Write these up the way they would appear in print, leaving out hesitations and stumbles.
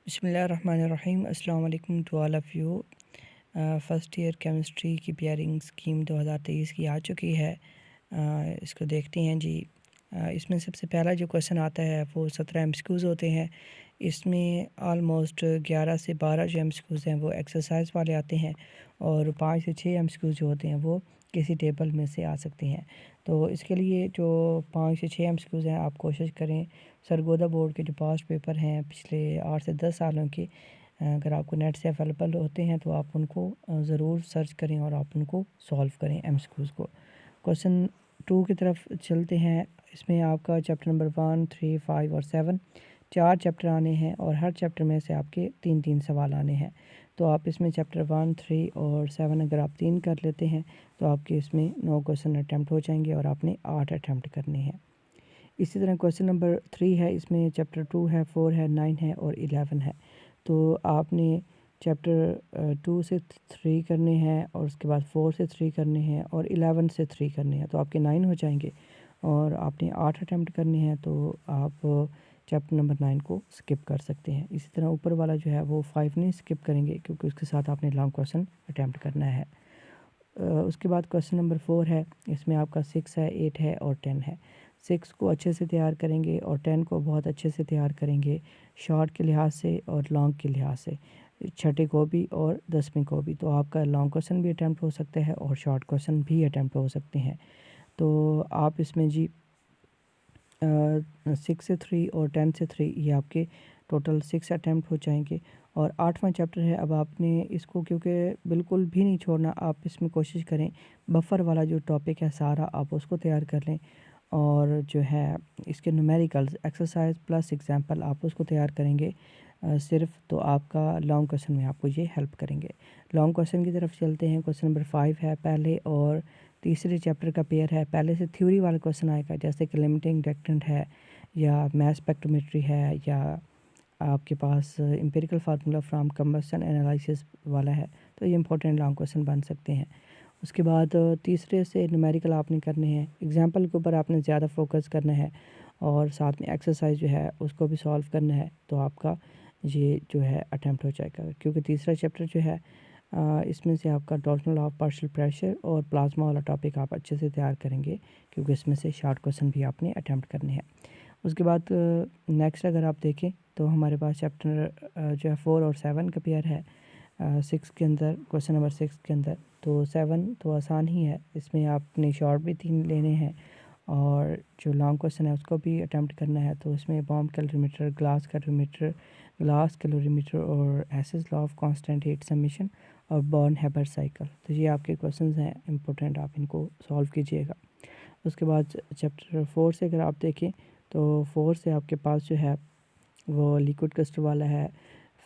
बिस्मिल्लाहिर्रहमानिर्रहीम। अस्सलाम वालेकुम to all of you. First year chemistry की पेयरिंग स्कीम 2023 की आ चुकी है। इसको देखते हैं जी। इसमें सबसे पहला जो क्वेश्चन आता है वो 17 एमसीक्यूज़ होते हैं। इसमें ऑलमोस्ट 11 से 12 जो एमसीक्यूज़ हैं वो एक्सरसाइज वाले आते हैं और 5 से 6 एमसीक्यूज़ जो होते हैं वो किसी टेबल में से आ सकते हैं। तो इसके लिए जो 5 से 6 एमसीक्यूज़ हैं आप कोशिश करें सरगोदा बोर्ड के जो पास्ट पेपर हैं पिछले 8 से 10 सालों के, अगर आपको नेट से अवेलेबल होते हैं तो आप उनको ज़रूर सर्च करें और आप उनको सॉल्व करें एमसीक्यूज़ को। क्वेश्चन 2 की तरफ चलते हैं। इसमें आपका चैप्टर नंबर 1, 3, 5 और 7 4 चैप्टर आने हैं और हर चैप्टर में से आपके 3-3 सवाल आने हैं। तो आप इसमें चैप्टर 1, 3 और 7 अगर आप 3 कर लेते हैं तो आपके इसमें 9 क्वेश्चन अटैम्प्ट हो जाएंगे और आपने 8 अटैम्प्ट करने हैं। इसी तरह क्वेश्चन नंबर 3 है, इसमें चैप्टर 2 है, 4 है, 9 है और 11 है। तो आपने चैप्टर 2 से 3 करने हैं और उसके बाद 4 से 3 करने हैं और 11 से 3 करने हैं, तो आपके 9 हो जाएंगे और आपने 8 अटैम्प्ट करने हैं, तो आप चैप्टर नंबर 9 को स्किप कर सकते हैं। इसी तरह ऊपर वाला जो है वो 5 नहीं स्किप करेंगे क्योंकि उसके साथ आपने लॉन्ग क्वेश्चन अटैम्प्ट करना है। उसके बाद क्वेश्चन नंबर 4 है, इसमें आपका 6 है, 8 है और 10 है। 6 को अच्छे से तैयार करेंगे और 10 को बहुत अच्छे से तैयार करेंगे, शॉर्ट के लिहाज से और लॉन्ग के लिहाज से, छठे को भी और 10वीं को भी। तो आपका लॉन्ग क्वेश्चन भी अटैम्प्ट हो सकता है और शॉर्ट क्वेश्चन भी अटैम्प्ट हो सकते हैं। तो आप इसमें जी 6 से 3 और 10 से 3 ये आपके टोटल 6 अटैम्प्ट हो जाएंगे। और 8वां चैप्टर है, अब आपने इसको क्योंकि बिल्कुल भी नहीं छोड़ना, आप इसमें कोशिश करें बफर वाला जो टॉपिक है सारा आप उसको तैयार कर लें और जो है इसके न्यूमेरिकल्स एक्सरसाइज प्लस एग्जांपल आप उसको तैयार करेंगे सिर्फ, तो आपका लॉन्ग क्वेश्चन में आपको ये हेल्प करेंगे। लॉन्ग क्वेश्चन की तरफ चलते हैं। क्वेश्चन नंबर 5 है, पहले और तीसरे चैप्टर का पेयर है। पहले से थ्योरी वाला क्वेश्चन आएगा जैसे कि लिमिटिंग रिएक्टेंट है या मास स्पेक्ट्रोमेट्री है या आपके पास empirical formula from combustion analysis वाला है, तो ये इंपॉर्टेंट लॉन्ग क्वेश्चन बन सकते हैं। उसके बाद तीसरे से न्यूमेरिकल आपने करने हैं, एग्जाम्पल के ऊपर आपने ज़्यादा फोकस करना है और साथ में एक्सरसाइज जो है उसको भी सॉल्व करना है, तो आपका ये जो है अटैम्प्ट हो जाएगा। क्योंकि तीसरा चैप्टर जो है इसमें से आपका टॉर्शनल ऑफ पार्शियल प्रेशर और प्लाज्मा वाला टॉपिक आप अच्छे से तैयार करेंगे क्योंकि इसमें से शॉर्ट क्वेश्चन भी आपने अटैम्प्ट करने हैं। उसके बाद नेक्स्ट अगर आप देखें तो हमारे पास चैप्टर जो है 4 और 7 का पेयर है 6 के अंदर, क्वेश्चन नंबर 6 के अंदर। तो 7 तो आसान ही है, इसमें आपने शॉर्ट भी 3 लेने हैं और जो लॉन्ग क्वेश्चन है उसको भी अटैम्प्ट करना है। तो इसमें बॉम्ब कैलोरीमीटर, ग्लास कैलोरीमीटर और Hess's law of constant heat summation और बॉर्न हैबर साइकिल, तो ये आपके क्वेश्चंस हैं इंपॉर्टेंट, आप इनको सॉल्व कीजिएगा। उसके बाद चैप्टर 4 से अगर आप देखें तो 4 से आपके पास जो है वो लिक्विड क्रिस्टल वाला है,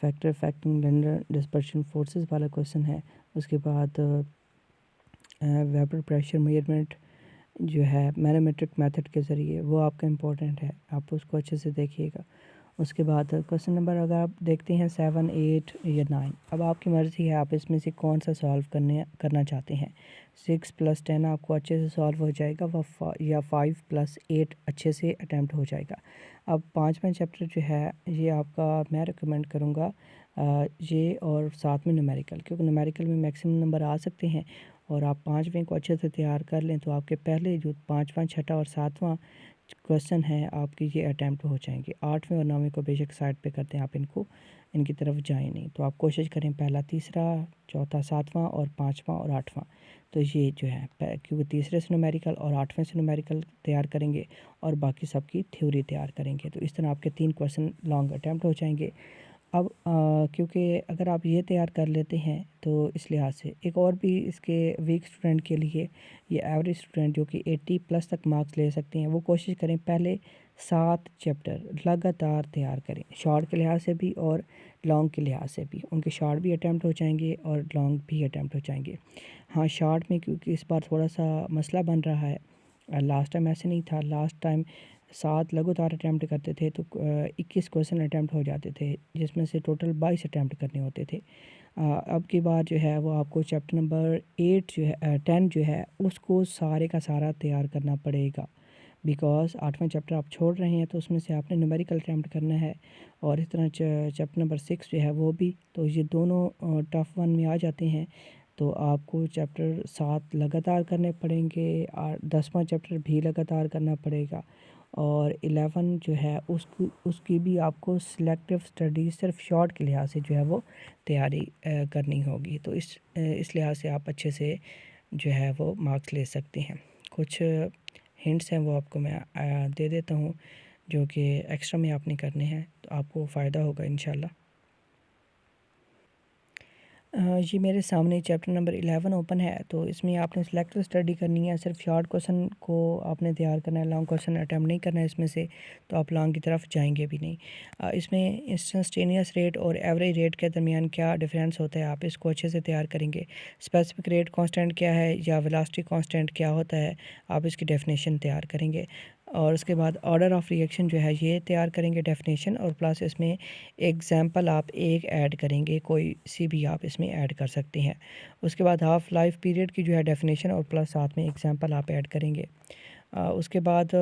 फैक्टर फैक्टिंग लेंडर डिस्पर्शन फोर्सेस वाला क्वेश्चन है। उसके बाद वेपर प्रेशर मेजरमेंट जो है मैनोमेट्रिक मेथड के ज़रिए, वो आपका इम्पोर्टेंट है, आप उसको अच्छे से देखिएगा। उसके बाद क्वेश्चन नंबर अगर आप देखते हैं 7, 8 या 9, अब आपकी मर्ज़ी है आप इसमें से कौन सा सॉल्व करना चाहते हैं। 6 + 10 आपको अच्छे से सॉल्व हो जाएगा या 5 + 8 अच्छे से अटैम्प्ट हो जाएगा। अब 5वां चैप्टर जो है ये आपका मैं रिकमेंड करूँगा ये और साथ में न्यूमेरिकल, क्योंकि न्यूमेरिकल में मैक्सिमम नंबर आ सकते हैं और आप 5वें को अच्छे से तैयार कर लें तो आपके पहले जो 5वां, 6ठा और 7वां क्वेश्चन है आपके ये अटैम्प्ट हो जाएंगे। 8वें और 9वें को बेशक साइड पे करते हैं, आप इनकी तरफ जाएं नहीं, तो आप कोशिश करें पहला, तीसरा, चौथा, 7वां और 5वां और 8वां। तो ये जो है क्योंकि तीसरे से न्यूमेरिकल और 8वें से न्यूमेरिकल तैयार करेंगे और बाकी सबकी थ्योरी तैयार करेंगे, तो इस तरह आपके 3 क्वेश्चन लॉन्ग अटैम्प्ट हो जाएंगे। अब क्योंकि अगर आप ये तैयार कर लेते हैं तो इस लिहाज से एक और भी इसके वीक स्टूडेंट के लिए, ये एवरेज स्टूडेंट जो कि 80+ तक मार्क्स ले सकते हैं, वो कोशिश करें पहले 7 चैप्टर लगातार तैयार करें, शॉर्ट के लिहाज से भी और लॉन्ग के लिहाज से भी। उनके शॉर्ट भी अटैम्प्ट हो जाएंगे और लॉन्ग भी अटैम्प्ट हो जाएंगे। हाँ, शॉर्ट में क्योंकि इस बार थोड़ा सा मसला बन रहा है, लास्ट टाइम ऐसे नहीं था। लास्ट टाइम 7 लगातार अटैम्प्ट करते थे तो 21 क्वेश्चन अटैम्प्ट हो जाते थे, जिसमें से टोटल 22 अटैम्प्ट करने होते थे। अब की बार जो है वो आपको चैप्टर नंबर 8 जो है 10 जो है उसको सारे का सारा तैयार करना पड़ेगा। बिकॉज़ 8वां चैप्टर आप छोड़ रहे हैं तो उसमें से आपने न्यूमेरिकल अटेम्प्ट करना है, और इस तरह चैप्टर नंबर 6 जो है वो भी, तो ये दोनों टफ वन में आ जाते हैं। तो आपको चैप्टर 7 लगातार करने पड़ेंगे, और 10वां चैप्टर भी लगातार करना पड़ेगा, और 11 जो है उसकी भी आपको सिलेक्टिव स्टडी सिर्फ शॉर्ट के लिहाज से जो है वो तैयारी करनी होगी। तो इस लिहाज से आप अच्छे से जो है वो मार्क्स ले सकते हैं। कुछ हिंट्स हैं वो आपको मैं दे देता हूँ, जो कि एक्स्ट्रा में आपने करने हैं, तो आपको फ़ायदा होगा इंशाल्लाह। ये मेरे सामने चैप्टर नंबर 11 ओपन है, तो इसमें आपने सिलेक्टिव स्टडी करनी है। सिर्फ शॉर्ट क्वेश्चन को आपने तैयार करना है, लॉन्ग क्वेश्चन अटैम्प्ट नहीं करना है इसमें से, तो आप लॉन्ग की तरफ जाएंगे भी नहीं। इसमें इंस्टेंटेनियस रेट और एवरेज रेट के दरमियान क्या डिफरेंस होता है, आप इसको अच्छे से तैयार करेंगे। स्पेसिफिक रेट कांस्टेंट क्या है या वेलोसिटी कांस्टेंट क्या होता है, आप इसकी डेफिनेशन तैयार करेंगे। और उसके बाद ऑर्डर ऑफ रिएक्शन जो है ये तैयार करेंगे डेफिनेशन, और प्लस इसमें एग्जाम्पल आप एक ऐड करेंगे, कोई सी भी आप इसमें ऐड कर सकते हैं। उसके बाद हाफ़ लाइफ पीरियड की जो है डेफिनेशन और प्लस साथ में एग्जांपल आप ऐड करेंगे। उसके बाद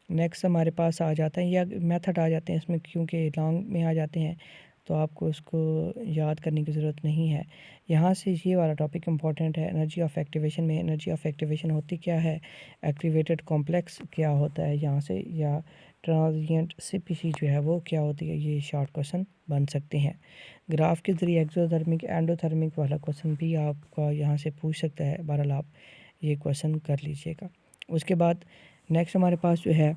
नेक्स्ट हमारे पास आ जाता है, या मेथड आ जाते हैं इसमें, क्योंकि लॉन्ग में आ जाते हैं तो आपको उसको याद करने की ज़रूरत नहीं है। यहाँ से ये वाला टॉपिक इम्पॉर्टेंट है। एनर्जी ऑफ एक्टिवेशन में एनर्जी ऑफ एक्टिवेशन होती क्या है, एक्टिवेटेड कॉम्प्लेक्स क्या होता है यहाँ से, या ट्रांजिएंट सीपीसी जो है वो क्या होती है, ये शॉर्ट क्वेश्चन बन सकते हैं। ग्राफ के ज़रिए एक्सोथर्मिक एंडोथर्मिक वाला क्वेश्चन भी आपका यहाँ से पूछ सकता है। बहरहाल आप ये क्वेश्चन कर लीजिएगा। उसके बाद नेक्स्ट हमारे पास जो है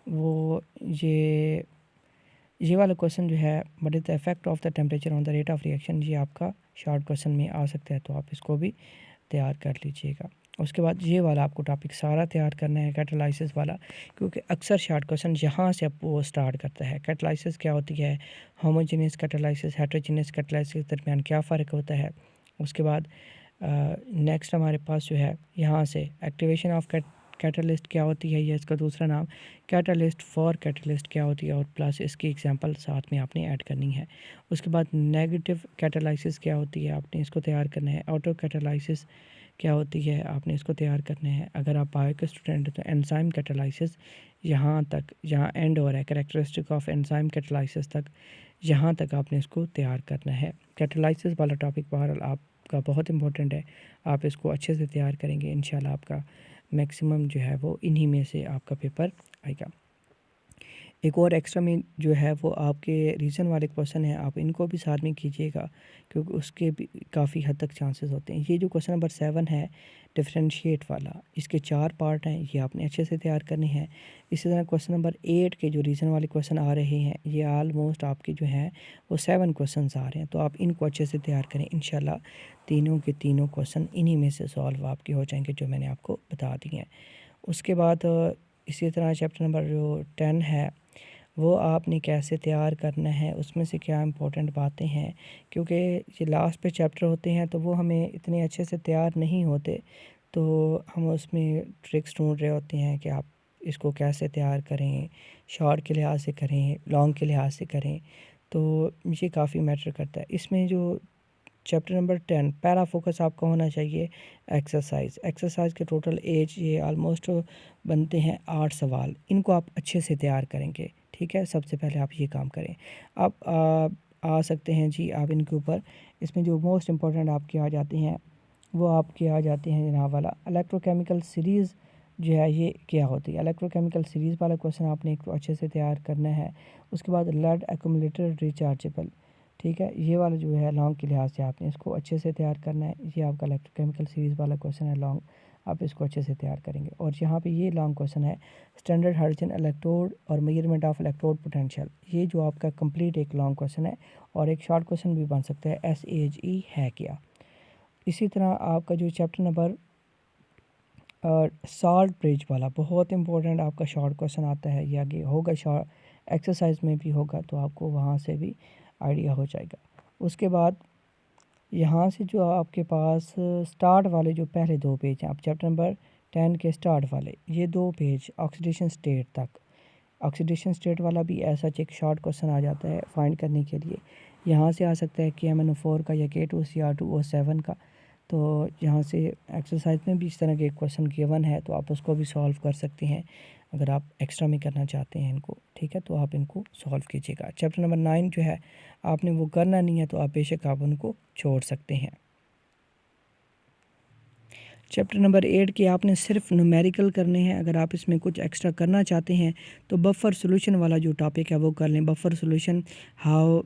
वो ये वाला क्वेश्चन जो है, what is the effect of the temperature on the rate of reaction, ये आपका शॉर्ट क्वेश्चन में आ सकता है, तो आप इसको भी तैयार कर लीजिएगा। उसके बाद ये वाला आपको टॉपिक सारा तैयार करना है, कैटालाइसिस वाला, क्योंकि अक्सर शॉर्ट क्वेश्चन यहाँ से अब वो स्टार्ट करता है। कैटालाइसिस क्या होती है, होमोजेनियस कैटालाइसिस, हेटेरोजेनियस कैटालाइसिस के दरमियान क्या फ़र्क होता है। उसके बाद नेक्स्ट हमारे पास जो है यहाँ से एक्टिवेशन ऑफ कैटालिस्ट क्या होती है, या इसका दूसरा नाम कैटालिस्ट फॉर कैटालिस्ट क्या होती है, और प्लस इसकी एग्जांपल साथ में आपने ऐड करनी है। उसके बाद नेगेटिव कैटालाइसिस क्या होती है, आपने इसको तैयार करना है। ऑटो कैटालाइसिस क्या होती है, आपने इसको तैयार करना है। अगर आप बायो के स्टूडेंट हैं तो एंजाइम कैटालाइसिस यहाँ तक, यहाँ एंड हो रहा है कैरेक्टरिस्टिक ऑफ एंजाइम कैटालाइसिस तक, यहाँ तक आपने इसको तैयार करना है। कैटालाइसिस वाला टॉपिक बहरहाल आपका बहुत इंपॉर्टेंट है, आप इसको अच्छे से तैयार करेंगे इंशाल्लाह आपका मैक्सिमम जो है वो इन्हीं में से आपका पेपर आएगा। एक और एक्स्ट्रा में जो है वो आपके रीज़न वाले क्वेश्चन हैं, आप इनको भी साथ में कीजिएगा, क्योंकि उसके भी काफ़ी हद तक चांसेस होते हैं। ये जो क्वेश्चन नंबर 7 है डिफरेंशिएट वाला, इसके 4 पार्ट हैं, ये आपने अच्छे से तैयार करने हैं। इसी तरह क्वेश्चन नंबर 8 के जो रीज़न वाले क्वेश्चन आ रहे हैं, ये ऑलमोस्ट आपके जो हैं वो 7 क्वेश्चन आ रहे हैं, तो आप इनको अच्छे से तैयार करें। इंशाल्लाह तीनों के तीनों क्वेश्चन इन्हीं में से सॉल्व आपके हो जाएंगे, जो मैंने आपको बता दिए हैं। उसके बाद इसी तरह चैप्टर नंबर जो 10 है वो आपने कैसे तैयार करना है, उसमें से क्या इम्पोर्टेंट बातें हैं, क्योंकि ये लास्ट पे चैप्टर होते हैं तो वो हमें इतने अच्छे से तैयार नहीं होते, तो हम उसमें ट्रिक्स ढूंढ रहे होते हैं कि आप इसको कैसे तैयार करें, शॉर्ट के लिहाज से करें, लॉन्ग के लिहाज से करें, तो ये काफ़ी मैटर करता है। इसमें जो चैप्टर नंबर 10 पहला फोकस आपका होना चाहिए एक्सरसाइज के टोटल एज ये ऑलमोस्ट बनते हैं 8 सवाल, इनको आप अच्छे से तैयार करेंगे। ठीक है, सबसे पहले आप ये काम करें। आप आ सकते हैं जी आप इनके ऊपर। इसमें जो मोस्ट इम्पोर्टेंट आपके आ जाते हैं वो आपके आ जाते हैं जनाब वाला इलेक्ट्रोकेमिकल सीरीज़ जो है ये क्या होती है। इलेक्ट्रोकेमिकल सीरीज़ वाला क्वेश्चन आपने एक तो अच्छे से तैयार करना है। उसके बाद लेड एक्यूमुलेटर रिचार्जेबल, ठीक है, ये वाला जो है लॉन्ग के लिहाज से आपने इसको अच्छे से तैयार करना है। ये आपका इलेक्ट्रोकेमिकल सीरीज़ वाला क्वेश्चन है लॉन्ग, आप इसको अच्छे से तैयार करेंगे। और यहाँ पे ये लॉन्ग क्वेश्चन है स्टैंडर्ड हाइड्रोजन इलेक्ट्रोड और मेजरमेंट ऑफ इलेक्ट्रोड पोटेंशियल, ये जो आपका कंप्लीट एक लॉन्ग क्वेश्चन है, और एक शॉर्ट क्वेश्चन भी बन सकता है SAGE है क्या। इसी तरह आपका जो चैप्टर नंबर सॉल्ट ब्रिज वाला बहुत इंपॉर्टेंट आपका शॉर्ट क्वेश्चन आता है, ये आगे होगा शॉर्ट एक्सरसाइज में भी होगा, तो आपको वहाँ से भी आइडिया हो जाएगा। उसके बाद यहाँ से जो आपके पास स्टार्ट वाले जो पहले 2 पेज हैं, आप चैप्टर नंबर 10 के स्टार्ट वाले ये 2 पेज ऑक्सीडेशन स्टेट तक, ऑक्सीडेशन स्टेट वाला भी ऐसा एक शॉर्ट क्वेश्चन आ जाता है फाइंड करने के लिए। यहाँ से आ सकता है KMnO4 का या K2Cr2O7 का, तो यहाँ से एक्सरसाइज में भी इस तरह के क्वेश्चन गिवन है, तो आप उसको भी सॉल्व कर सकते हैं। अगर आप एक्स्ट्रा में करना चाहते हैं इनको, ठीक है, तो आप इनको सॉल्व कीजिएगा। चैप्टर नंबर 9 जो है आपने वो करना नहीं है तो आप बेशक आप उनको छोड़ सकते हैं। चैप्टर नंबर 8 के आपने सिर्फ न्यूमेरिकल करने हैं। अगर आप इसमें कुछ एक्स्ट्रा करना चाहते हैं तो बफर सॉल्यूशन वाला जो टॉपिक है वो कर लें। Buffer solution, how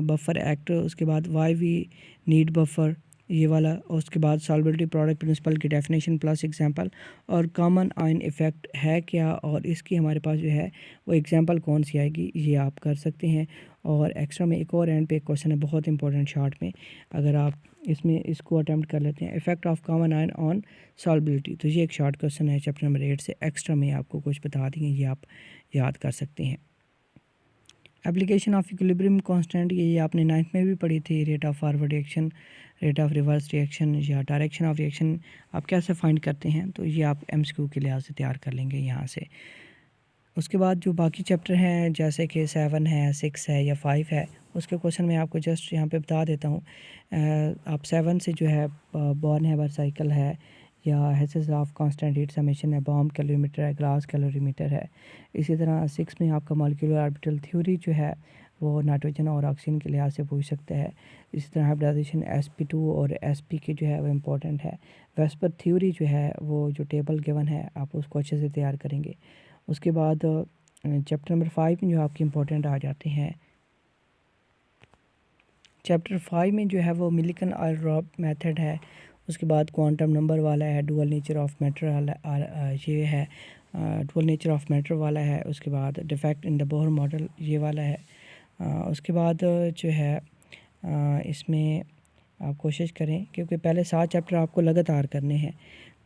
buffer act, उसके बाद व्हाई वी नीड बफर, ये वाला, और उसके बाद सॉल्युबिलिटी प्रोडक्ट प्रिंसिपल की डेफिनेशन प्लस एग्जांपल, और कॉमन आयन इफ़ेक्ट है क्या और इसकी हमारे पास जो है वो एग्जांपल कौन सी आएगी, ये आप कर सकते हैं। और एक्स्ट्रा में एक और एंड पे एक क्वेश्चन है बहुत इंपॉर्टेंट शॉर्ट में, अगर आप इसमें इसको अटैम्प्ट कर लेते हैं, effect of common ion on solubility, तो ये एक शॉर्ट क्वेश्चन है चैप्टर नंबर 8 से। एक्स्ट्रा में आपको कुछ बता दिए, ये आप याद कर सकते हैं। एप्लीकेशन ऑफ इक्विलिब्रियम कांस्टेंट, ये आपने 9th में भी पढ़ी थी। Rate of forward reaction, rate of reverse reaction या डायरेक्शन ऑफ रिएक्शन आप कैसे फाइंड करते हैं, तो ये आप एमसीक्यू के लिहाज से तैयार कर लेंगे यहाँ से। उसके बाद जो बाकी चैप्टर हैं जैसे कि 7 है, 6 है या 5 है, उसके क्वेश्चन मैं आपको जस्ट यहाँ पे बता देता हूँ। आप 7 से जो है बॉर्न हैबर साइकिल है, या Hess's of constant heat summation है, बॉम्ब कैलोरीमीटर है, ग्लास कैलोरीमीटर है। इसी तरह 6 में आपका मॉलिक्यूलर ऑर्बिटल थ्योरी जो है वो नाइट्रोजन और ऑक्सीजन के लिहाज से पूछ सकता है। इसी तरह हाइब्रिडाइजेशन sp2 और sp के जो है वो इम्पोर्टेंट है। वेस्पर थ्योरी जो है वो जो टेबल गिवन है आप उसको अच्छे से तैयार करेंगे। उसके बाद चैप्टर नंबर 5 में जो आपके इम्पोर्टेंट आ जाते हैं, चैप्टर 5 में जो है वो मिलिकन ऑयल ड्रॉप मेथड है। उसके बाद क्वांटम नंबर वाला है, डुअल नेचर ऑफ मैटर ये है, डुअल नेचर ऑफ मैटर वाला है। उसके बाद defect in the Bohr model ये वाला है। उसके बाद जो है इसमें आप कोशिश करें, क्योंकि पहले 7 चैप्टर आपको लगातार करने हैं,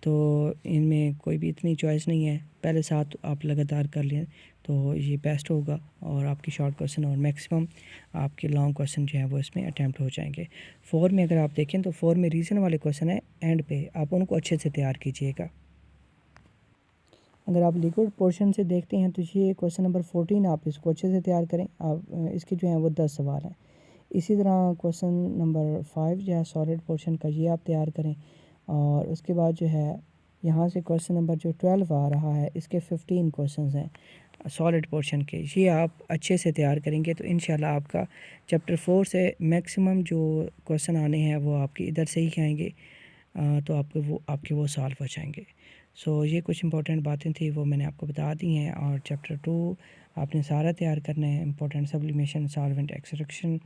तो इनमें कोई भी इतनी चॉइस नहीं है, पहले 7 आप लगातार कर लें तो ये बेस्ट होगा, और आपकी शॉर्ट क्वेश्चन और मैक्सिमम आपके लॉन्ग क्वेश्चन जो है वो इसमें अटैम्प्ट हो जाएंगे। 4 में अगर आप देखें तो 4 में रीज़न वाले क्वेश्चन है एंड पे, आप उनको अच्छे से तैयार कीजिएगा। अगर आप लिक्विड पोर्शन से देखते हैं तो ये क्वेश्चन नंबर 14 आप इसको अच्छे से तैयार करें। आप इसके जो हैं वो 10 सवाल हैं। इसी तरह क्वेश्चन नंबर 5 जो है सॉलिड पोर्शन का, ये आप तैयार करें। और उसके बाद जो है यहाँ से क्वेश्चन नंबर जो 12 आ रहा है, इसके 15 क्वेश्चंस हैं सॉलिड पोर्शन के, ये आप अच्छे से तैयार करेंगे तो इंशाल्लाह आपका चैप्टर 4 से मैक्सिमम जो क्वेश्चन आने हैं वो आपके इधर से ही आएंगे, तो आपके वो सॉल्व हो जाएंगे। सो ये कुछ इंपॉर्टेंट बातें थी वो मैंने आपको बता दी हैं। और चैप्टर 2 आपने सारा तैयार करना है, important sublimation, solvent extraction,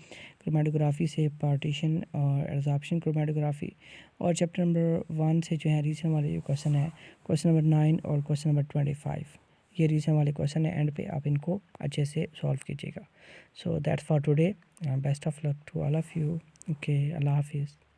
chromatography से पार्टीशन और एब्जॉर्प्शन क्रोमेटोग्राफी। और चैप्टर नंबर 1 से जो है रीजन वाले जो क्वेश्चन है, क्वेश्चन नंबर 9 और क्वेश्चन नंबर 25, ये रीजन वाले क्वेश्चन है, एंड पे आप इनको अच्छे से सॉल्व कीजिएगा। So that's for today, best of luck to all of you. Okay, अल्लाह हाफिज़।